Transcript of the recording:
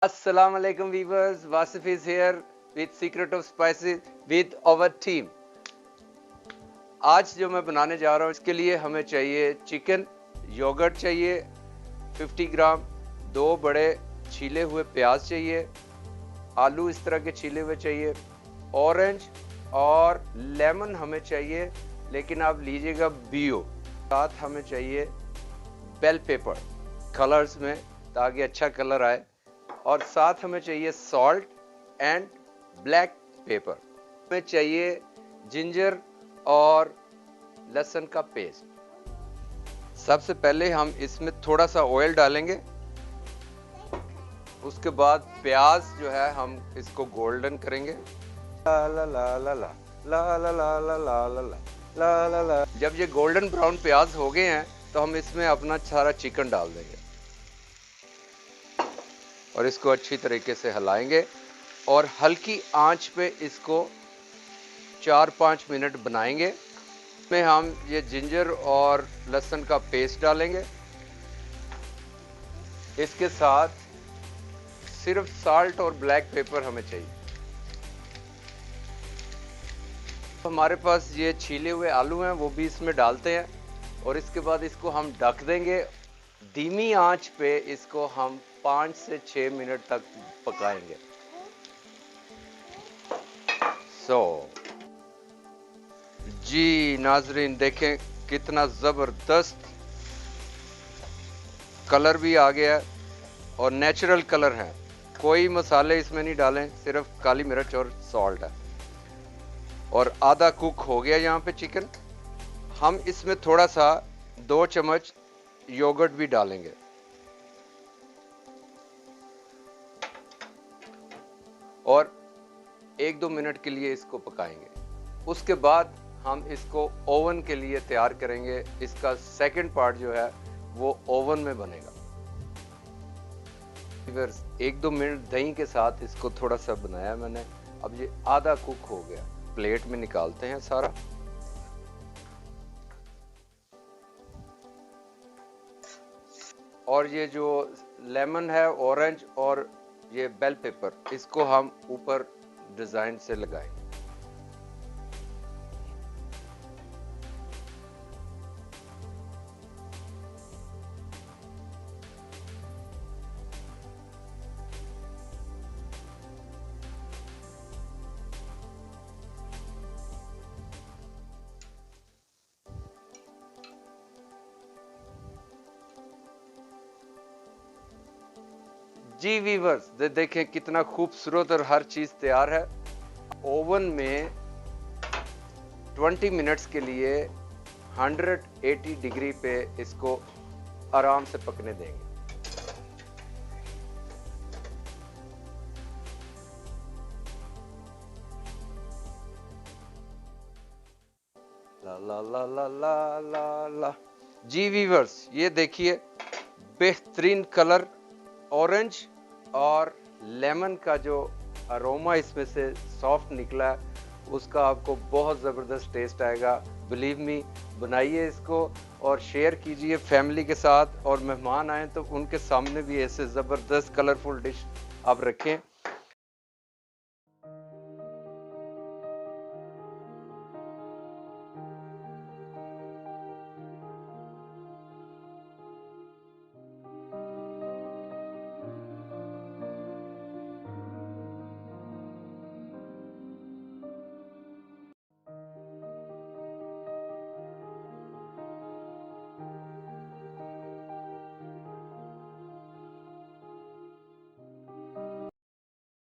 Assalamu alaikum viewers, Wasif is here with Secret of Spices with our team. आज जो मैं बनाने जा रहा हूँ इसके लिए हमें चाहिए चिकन, योगर्ट चाहिए 50 ग्राम, 2 बड़े छीले हुए प्याज चाहिए, आलू इस तरह के छीले हुए चाहिए, ऑरेंज और लेमन हमें चाहिए, लेकिन आप लीजिएगा बियो। साथ हमें चाहिए बेल पेपर कलर्स में ताकि अच्छा कलर आए, और साथ हमें चाहिए सॉल्ट एंड ब्लैक पेपर। हमें चाहिए जिंजर और लहसुन का पेस्ट। सबसे पहले हम इसमें थोड़ा सा ऑयल डालेंगे, उसके बाद प्याज जो है हम इसको गोल्डन करेंगे। ला ला ला ला ला ला ला ला ला ला ला ला ला ला। जब ये गोल्डन ब्राउन प्याज हो गए हैं तो हम इसमें अपना सारा चिकन डाल देंगे और इसको अच्छी तरीके से हिलाएंगे और हल्की आंच पे इसको 4-5 मिनट बनाएंगे। इसमें हम ये जिंजर और लहसुन का पेस्ट डालेंगे। इसके साथ सिर्फ साल्ट और ब्लैक पेपर हमें चाहिए। हमारे पास ये छीले हुए आलू हैं, वो भी इसमें डालते हैं और इसके बाद इसको हम ढक देंगे। धीमी आंच पे इसको हम 5 से 6 मिनट तक पकाएंगे। जी नाजरीन, देखें कितना ज़बरदस्त कलर भी आ गया है और नेचुरल कलर है। कोई मसाले इसमें नहीं डालें, सिर्फ काली मिर्च और सॉल्ट है। और आधा कुक हो गया यहाँ पे चिकन। हम इसमें थोड़ा सा 2 चम्मच योगर्ट भी डालेंगे और 1-2 मिनट के लिए इसको पकाएंगे। उसके बाद हम इसको ओवन के लिए तैयार करेंगे। इसका सेकंड पार्ट जो है वो ओवन में बनेगा। 1-2 मिनट दही के साथ इसको थोड़ा सा बनाया मैंने। अब ये आधा कुक हो गया, प्लेट में निकालते हैं सारा। और ये जो लेमन है, ऑरेंज और ये बेल पेपर, इसको हम ऊपर डिजाइन से लगाएंगे। जी वीवर्स, देखें कितना खूबसूरत और हर चीज तैयार है। ओवन में 20 मिनट्स के लिए 180 डिग्री पे इसको आराम से पकने देंगे। ला ला ला ला ला ला ला। जी वीवर्स, ये देखिए बेहतरीन कलर, ऑरेंज और लेमन का जो अरोमा इसमें से सॉफ्ट निकला है, उसका आपको बहुत ज़बरदस्त टेस्ट आएगा। बिलीव मी, बनाइए इसको और शेयर कीजिए फैमिली के साथ, और मेहमान आए तो उनके सामने भी ऐसे ज़बरदस्त कलरफुल डिश आप रखें।